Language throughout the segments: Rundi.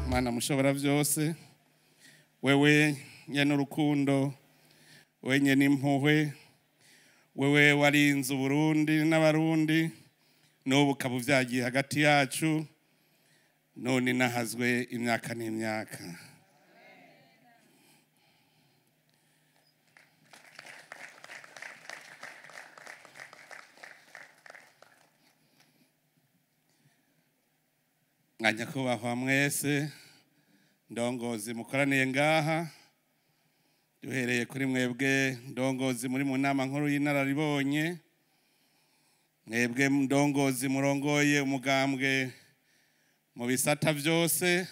Mana mushobora byose, wewe nyene urukundo, wewe nyene impuhwe, wewe warinze Burundi n'abarundi, n'ubu kabuvyagiye hagati yacu, none nahazwe imyaka n'imyaka. Nyakubahwa mwese ndongozi mukoraniye ngaha, duhereye kuri mwebwe ndongozi muri mu nama nkuru y'inararibonye, mwebwe ndongozi murongoye umugambwe mu bisata byose,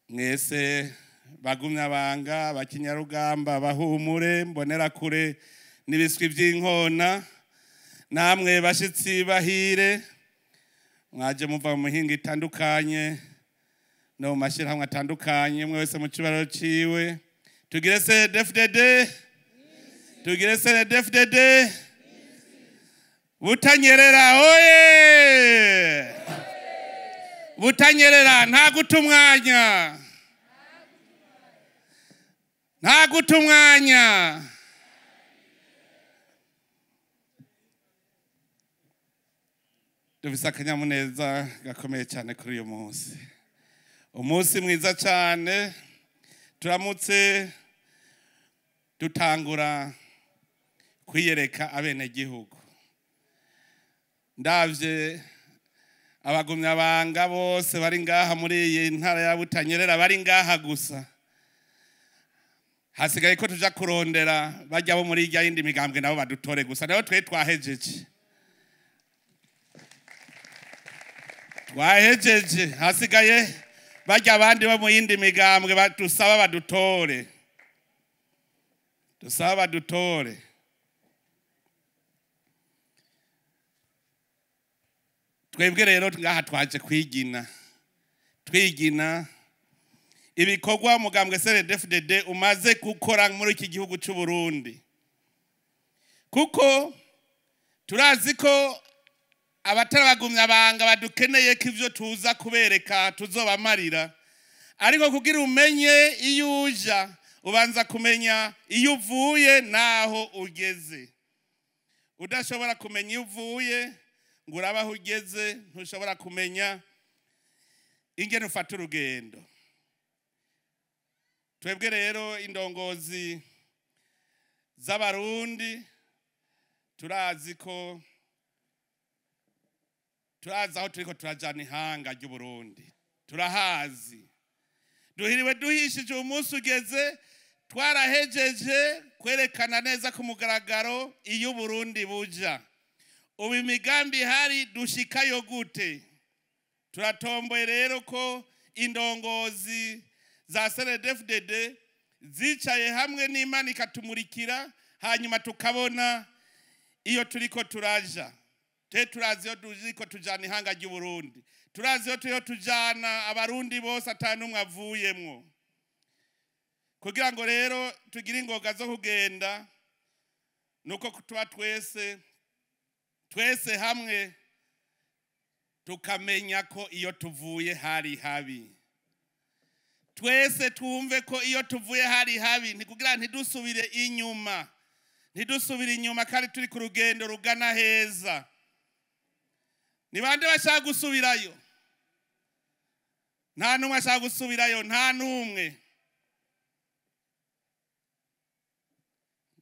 mwese bagumyabanga, bakinyarugamba, bahumure, mbonera kure n'ibiswi by'inkona, namwe bashitsi bahire mwaje muva mu mihinga itandukanye no mu mashirahamwe atandukanye, mwe wese mu cibaro ciwe. Tugire CNDD-FDD, tugire CNDD-FDD, Butanyerera oye, Butanyerera nta gutumwanya, nta gutumwanya. Dufise akanyamuneza gakomeye cyane kuri uyu munsi, umunsi mwiza cyane. Turamutse dutangura kwiyereka abenegihugu, ndavye abagumyabanga bose bari ngaha muri iyi ntara ya Butanyerera, bari ngaha gusa, hasigaye ko tuja kurondera bajya bo muri irya yindi migambwe nabo badutore gusa, nabo twe twahejeje. Wahejeje, hasigaye bajya abandi bo mu yindi migambwe badusaba badutore, dusaba badutore. Twebwe rero ngaha twaje twigina ibikorwa umugambwe CNDD-FDD umaze gukora muri iki gihugu cy'u Burundi, kuko turazi ko abatarabagumyabanga badukeneye ko ivyo tuza kubereka tuzobamarira, ariko kugira umenye iyo uja ubanza kumenya iyo uvuye naho ugeze. Udashobora kumenya iyo uvuye ngo urabaho ugeze, ntushobora kumenya ingene ufata urugendo. Twebwe rero indongozi z'abarundi turazi aho turiko turajana ihanga ry'u Burundi, turahazi. Duhiriwe duhishije umunsi ugeze, twarahejeje kwerekana neza ku mugaragaro iyo Burundi buja. Ubu imigambi hari dushikayo gute? Turatomboye rero ko indongozi za CNDD-FDD zicaye hamwe n'Imana ikatumurikira, hanyuma tukabona iyo turiko turaja. Turazi yo turiko tujana ihanga ry'u Burundi, turazi yo turiko tujana abarundi bose atanumwe avuyemwo, kugira ngo rero tugire ingoga zo kugenda nuko tuba twese hamwe tukamenya ko iyo tuvuye hari habi. Twese twumve ko iyo tuvuye hari habi, kugira ntidusubire inyuma kandi turi ku rugendo rugana heza. Ni bande bashaka gusubirayo? Nta numwe ashaka gusubirayo, nta numwe.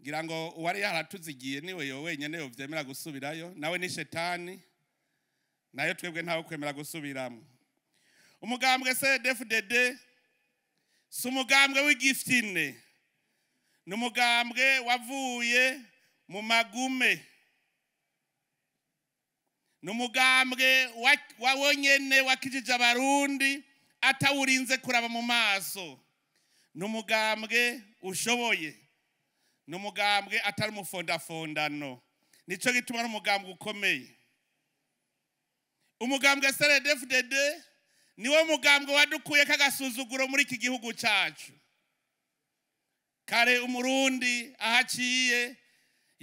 Ngira ngo uwari yaratuzigiye niwe yo wenyene yo vyemera gusubirayo, nawe ni shetani, nayo twebwe ntawe kwemera gusubiramo. Umugambwe CNDD-FDD si umugambwe w'igifitine, ni umugambwe wavuye mu magume, numugambwe wonyene wakijije abarundi atawurinze kuraba mu maso, numugambwe ushoboye, numugambwe atari umufondafondano. Nico gituma n'umugambwe ukomeye. Umugambwe CNDD-FDD niwo mugambwe wadukuye kagasuzuguro muri iki gihugu cyacu. Kare umurundi ahaciye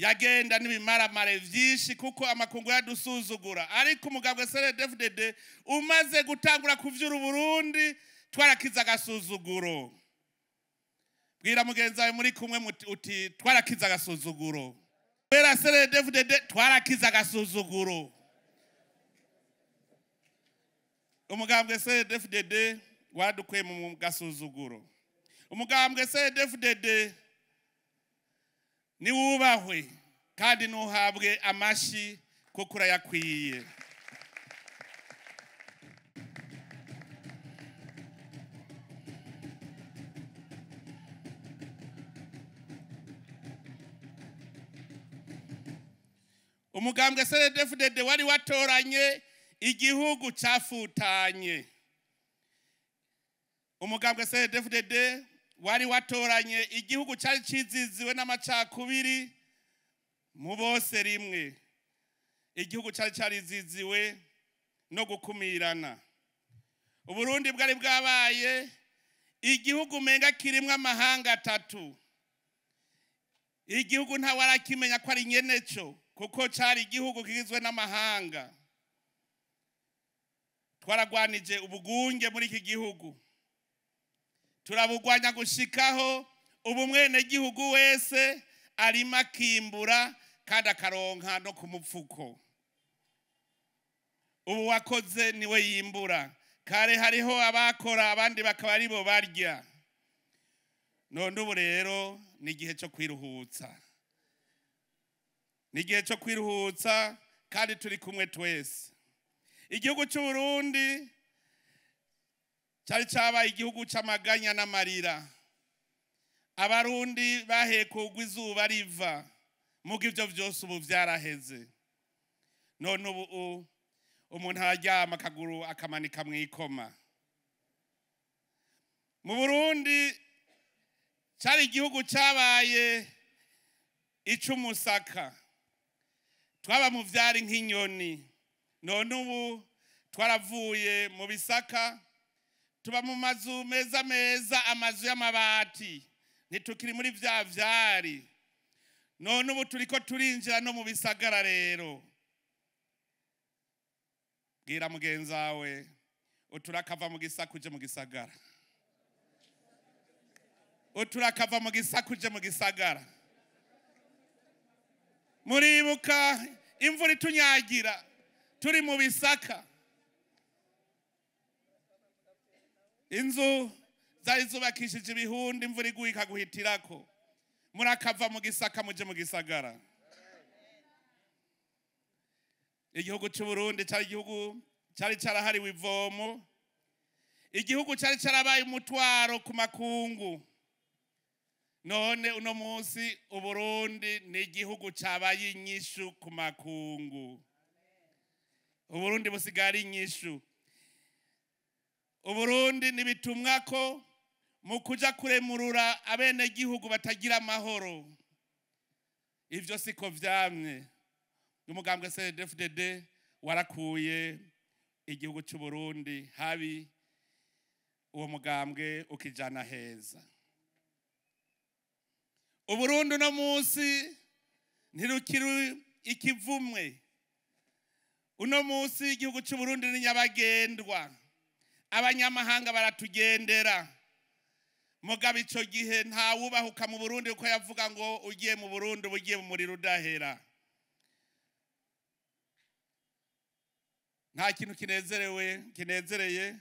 yagenda n'ibimaramare vyinshi kuko amakungu yadusuzugura, ariko umugambwe CNDD-FDD umaze gutangura kuvyura Burundi twarakiza agasuzuguro. Bwira mugenzi wawe muri kumwe uti twarakiza agasuzuguro. Kubera CNDD-FDD twarakiza agasuzuguro. Umugambwe CNDD-FDD wadukuye mu gasuzuguro. Umugambwe CNDD-FDD ni wubahwe kandi nuhabwe amashi kuko urayakwiye. Umugambwe CNDD-FDD wari watoranye igihugu cafutanye. Umugambwe CNDD-FDD wari watoranye igihugu cyari ciziziwe n'amacakubiri mu bose rimwe. Igihugu cyari cariziziwe no gukumirana. Uburundi bwari bwabaye igihugu menga kirimwe amahanga atatu. Igihugu nta warakimenya ko ari nyeneco kuko cyari igihugu kigizwe n'amahanga. Twaragwanije ubugunge muri iki gihugu. Turabugwanya gushikaho ubumwene gihugu wese arima kimbura kandi akaronka no ku mupfuko. Ubu wakoze niwe yimbura. Kare hariho abakora abandi bakaba aribo barya. None ubu rero ni igihe cyo kwiruhutsa. Ni igihe cyo kwiruhutsa kandi turi kumwe twese. Igihugu cy'u Burundi cyari cyabaye igihugu cy'amaganya n'amarira. Abarundi bahekugwa izuba riva, muga ivyo vyose ubu vyaraheze. None ubu umuntu araryama akaguru akamanika mwikoma. Mu Burundi cyari igihugu cyabaye icumusaka. Twaba mu vyari nk'inyoni. None ubu twaravuye mu bisaka tuba mu mazu meza meza, amazu y'amabati. Ntitukiri muri vya vyari. None ubu turiko turinjira no mu bisagara rero. Bwira mugenzi wawe uturakava mu gisaka uje mu gisagara. Uturakava mu gisaka uje mu gisagara. Muribuka imvura itunyagira turi mu bisaka. Inzu zari zubakishije ibihunda, imvura iguye ikaguhitirako. Murakava mu gisaka muje mu gisagara. Igihugu cy'u Burundi cyari igihugu cyari carahariwe ivomo. Igihugu cyari carabaye umutwaro ku makungu. None uno munsi Uburundi ni igihugu cabaye inyishu ku makungu. Uburundi busigari inyishu. Uburundi nibitumwa ko mu kuja kuremurura abene gihugu batagira amahoro. Ivyo siko vyamye. Umugambwe CNDD-FDD warakuye igihugu cy'u Burundi habi, uwo mugambwe ukijana heza. Uburundi no munsi ntirukiri ikivumwe. Uno munsi igihugu cy'u Burundi ni nyabagendwa. Abanyamahanga baratugendera. Mugabe ico gihe nta wubahuka mu Burundi uko yavuga ngo ugiye mu Burundi ugiye mu muriro udahera. Nta kintu kinezereye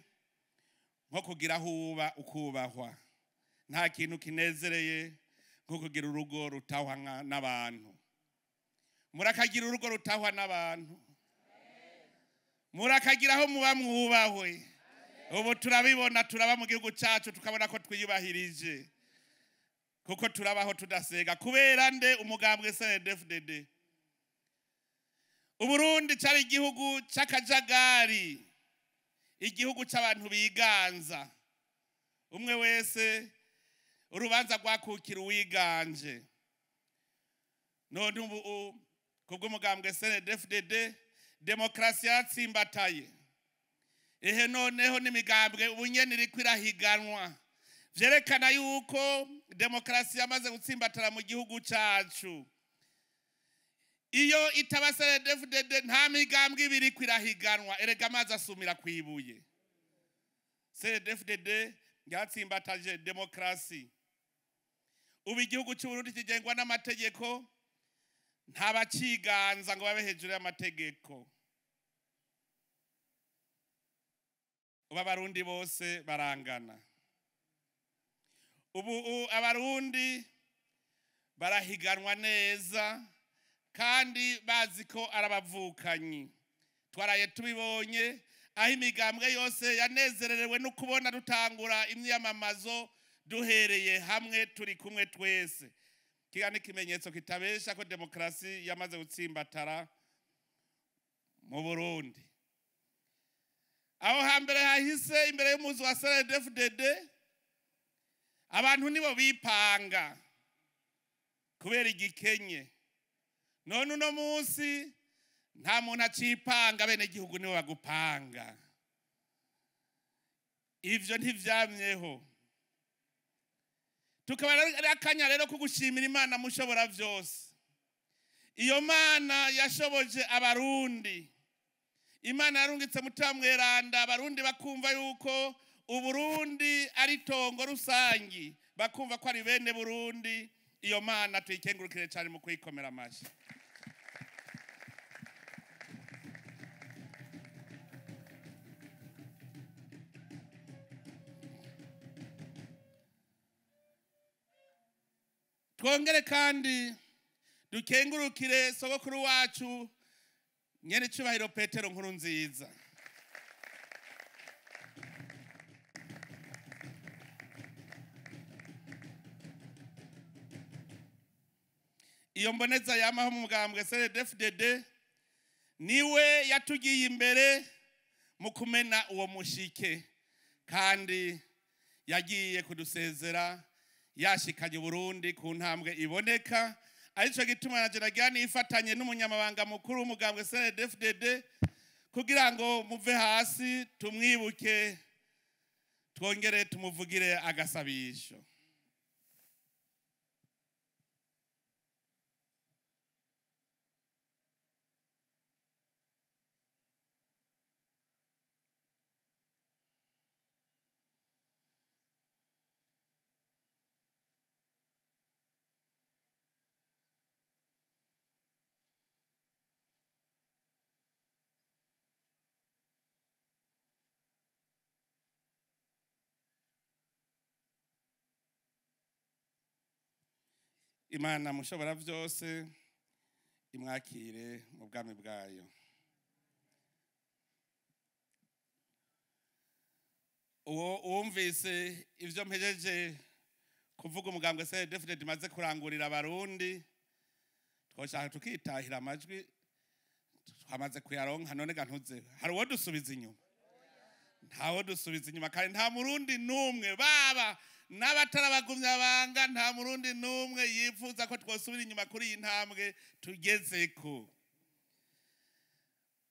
nko kugira huba ukubahwa. Nta kintu kinezereye nko kugira urugo rutahwa n'abantu. Murakagira urugo rutahwa n'abantu. Murakagiraho muba mwubahwe. Ubu turabibona, turaba mu gihugu cyacu tukabona ko twiyubahirije. Kuko turabaho tudasega kubera nde umugambwe CNDD-FDD. Uburundi cyari igihugu cy'akajagari. Igihugu cy'abantu biganza. Umwe wese urubanza rwakukira uwiganje. None ubu kubw'umugambwe CNDD-FDD demokrasi yatsimbataye. Ehe noneho n'imigambwe ubunyene iri kwirahiganwa. Vyerekana yuko demokrasi yamaze gutsimbatara mu gihugu cyacu. iyo itaba CNDD-FDD nta migambwe ibiri kwirahiganwa erega amazi asumira kwibuye. CNDD-FDD yatsimbataje demokrasi. Ubu igihugu cy'u Burundi kigengwa n'amategeko, nta baciganza ngo babe hejuru y'amategeko. Ubu abarundi bose barangana. Ubu abarundi barahiganwa neza kandi bazi ko arabavukanyi. Twaraye tubibonye aho imigambwe yose yanezererewe no kubona dutangura imyamamazo duhereye hamwe turi kumwe twese. Kiga n'ikimenyetso kitabesha ko demokrasi yamaze gutsimbatara mu Burundi. Aho hambere hahise imbere y'umuzi wa CNDD-FDD abantu nibo bipanga kubera igikenye. None uno munsi nta muntu acipanga, bene gihugu nibo bagupanga. Ivyo ntivyamyeho. Tukaba akanya rero kugushimira Imana mushobora vyose. Iyo Mana yashoboje abarundi. Imana yarungitse Mutima Mweranda abarundi bakumva yuko Uburundi ari tongo rusangi, bakumva ko ari bene Burundi. Iyo Mana tuyikengurukire cyane mu kuyikomera amashi. Twongere kandi dukengurukire sogokuru wacu nyene cyubahiro Petero Nkurunziza. Iyo mboneza yamaho mu mugambwe CNDD-FDD niwe yatugiye imbere mu kumena uwo mushike, kandi yagiye kudusezera yashikanye Burundi ku ntambwe iboneka. Arico gituma nageragani ifatanye n'umunyamabanga mukuru w'umugambwe CNDD-FDD kugira ngo muve hasi tumwibuke, twongere tumuvugire agasabisho. Imana mushobora vyose imwakire mu bwami bwayo. Uwumvise ivyo mpejeje kuvuga umugambwe CNDD-FDD maze kurangurira abarundi, twoshaka tukitahira amajwi twamaze kuyaronka. None gantuze hari uwo dusubiza inyuma? Ntawo dusubiza inyuma, kandi nta murundi numwe baba n'abatarabagumya banga, nta murundi numwe yifuza ko twosubira inyuma kuri iyi ntambwe tugezeko.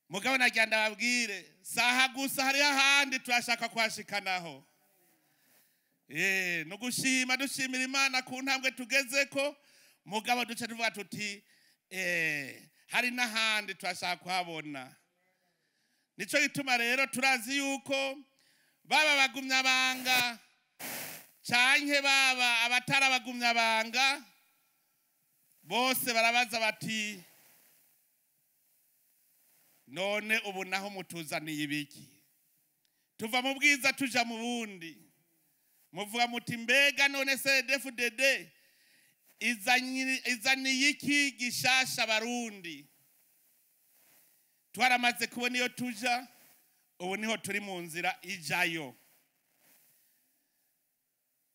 Mugabo nagira ndababwire saha gusa hari ahandi turashaka kwashikanaho. No gushima dushimira Imana ku ntambwe tugezeko, mugabo duce tuvuga tuti hari n'ahandi turashaka kuhabona. Nico gituma rero turazi yuko baba bagumya banga canke baba abatarabagumya banga bose barabaza bati none ubu naho mutuzaniye ibiki? Tuva mu bwiza tuja mu bundi. Muvuga muti mbega none CNDD-FDD izaniye iki gishasha Barundi? Twaramaze kubona iyo tuja, ubu niho turi mu nzira ijayo.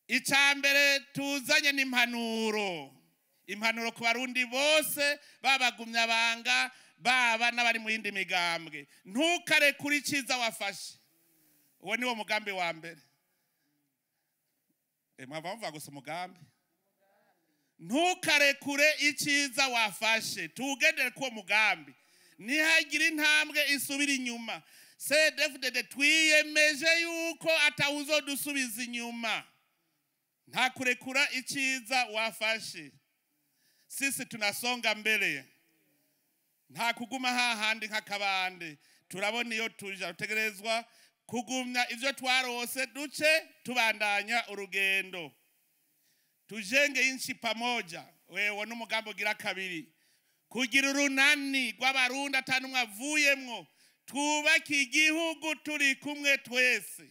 Icambere tuzanye n'impanuro. Impanuro ku Barundi bose babagumya banga baba n'abari mu yindi migambwe. Ntukare kuri ciza wafashe. Uwo niwo mugambi wa mbere. Mwava gusa umugambi. Ntukare kure iciza wafashe. Tugendere kuwo mugambi. Nihagira intambwe isubira inyuma. CNDD-FDD twiyemeje yuko atawuzo dusubiza inyuma. Nta kurekura iciza wafashe. Sisi tunasonga mbele. nta kuguma hahandi nk'akabande turabona iyo tuja rutegerezwa kugumya ivyo twarose duce tubandanya urugendo tujenge inchi pamoja wewe n'umugambo gira kabiri kugira urunani rw'abarundi atanumwe avuyemwo twubake igihugu turi kumwe twese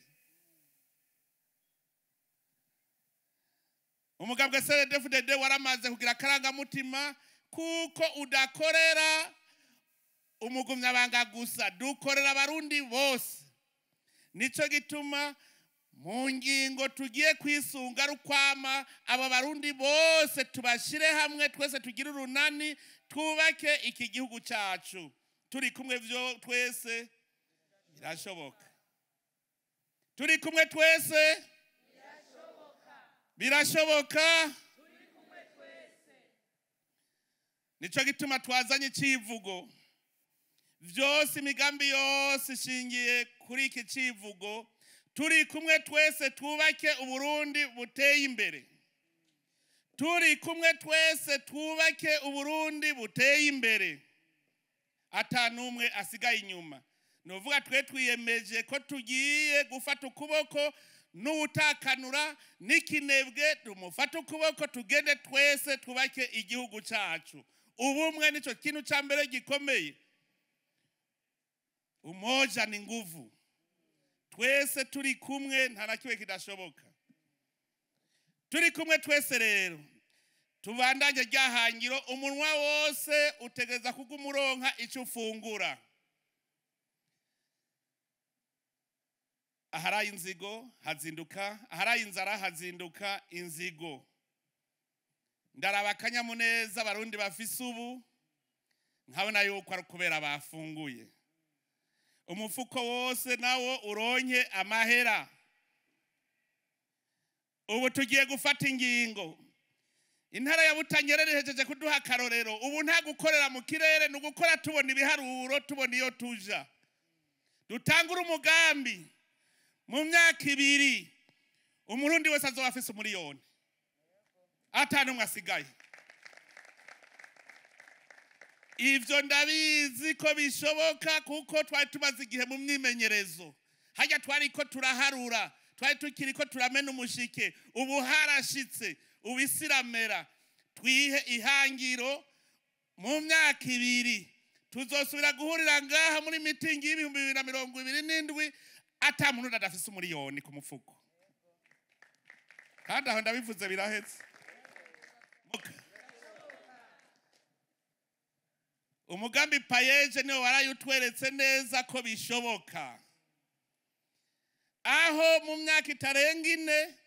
umugambwe CNDD-FDD waramaze kugira akarangamutima kuko udakorera umugumyabanga gusa dukorera abarundi bose nico gituma mu ngingo tugiye kwisunga rukwama aba barundi bose tubashire hamwe twese tugira urunani twubake iki gihugu cyacu turi kumwe vyo twese birashoboka turi kumwe twese birashoboka turi kumwe twese nico gituma twazanye civugo vyose imigambi yose ishingiye kuri iki civugo turi kumwe twese twubake uburundi buteye imbere turi kumwe twese twubake uburundi buteye imbere atanumwe asigaye inyuma novuga twe twiyemeje ko tugiye gufata ukuboko n'utakanura n'ikinebwe tumufata ukuboko tugende twese twubake igihugu cyacu ubumwe nico kintu ca mbere gikomeye umoja ni nguvu twese turi kumwe nta na kiwe kidashoboka turi kumwe twese rero tubandanye ryahangiro umunwa wose utegeza kugumuronka ico ufungura aharaye inzigo hazinduka aharaye inzara hazinduka inzigo ndaraba akanyamuneza abarundi bafise ubu nkabona yuko ari kubera bafunguye umufuko wose nawo uronke amahera ubu tugiye gufata ingingo intara ya Butanyerera ihejeje kuduha akarorero ubu nta gukorera mu kirere no gukora tubona ibiharuro tubona iyo tuja dutangura umugambi mu myaka 2 umurundi wese azoba afise umuriyoni atanumwe asigaye ivyo ndabizi ko bishoboka kuko twari tumaze igihe mu myimenyerezo hajya twari ko turaharura twari tukiri ko turamena umushike ubu harashitse ubisiramera twihe ihangiro mu myaka 2 tuzosubira guhurira ngaha muri meeting y'ibihumbi 2027 ata muntu adafise umuriyoni ku mufuko kandi aho ndabivuze birahetse umugambi payeje niwo warayutweretse neza ko bishoboka aho mu myaka itarenga 4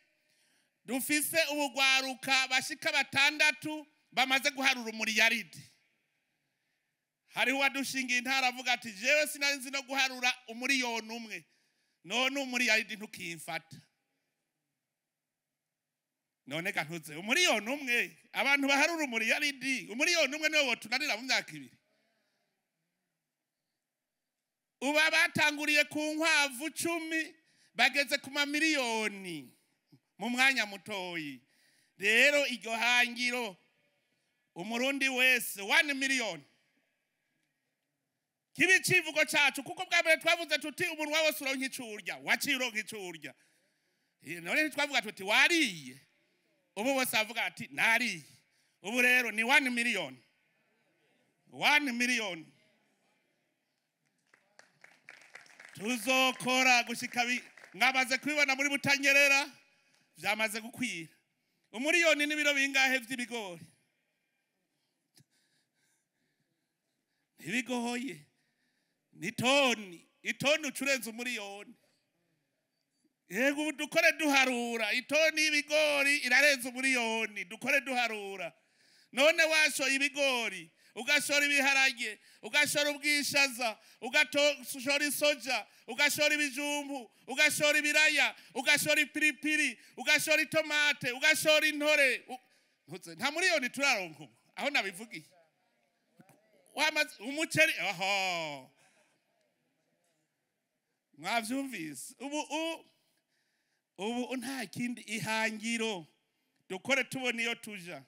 dufise ubugwaruka bashika 6 bamaze guharura umuriyaridi hariho wadushingiye intara avuga ati jewe sinarinzi no guharura umuriyoni umwe none umuriyaridi ntukimfata none kantuze umuriyoni umwe abantu baharura umuriyaridi umuriyoni umwe niwo wotunanira mu myaka 2 uba batanguriye ku nkwavu 10 bageze ku mamiliyoni mu mwanya mutoyi rero iryo hangiro umurundi wese 1 million kibi civugo cacu kuko bwa mbere twavuze tuti umunwa wose uronka icurya wacironka icurya none twavuga tuti wariye ubu bose avuga ati nariye ubu rero ni 1 million 1 million tuzokora gushika ngabaze kwibona muri Butanyerera vyamaze gukwira umuriyoni n'ibiro bingahe vy'ibigori ntibigoye ni itoni ucurenza umuriyoni yego ubu dukore duharura itoni y'ibigori irarenza umuriyoni dukore duharura none washoye ibigori ugashora ibiharage ugashora ubwishaza ugashora isoja ugashora ibijumbu ugashora ibiraya ugashora ipiripiri ugashora itomate ugashora intore nta muriyoni turaronka ubu aho nabivugiye umuceri aho mwavyumvise ubu nta kindi ihangiro dukore tubona iyo tuja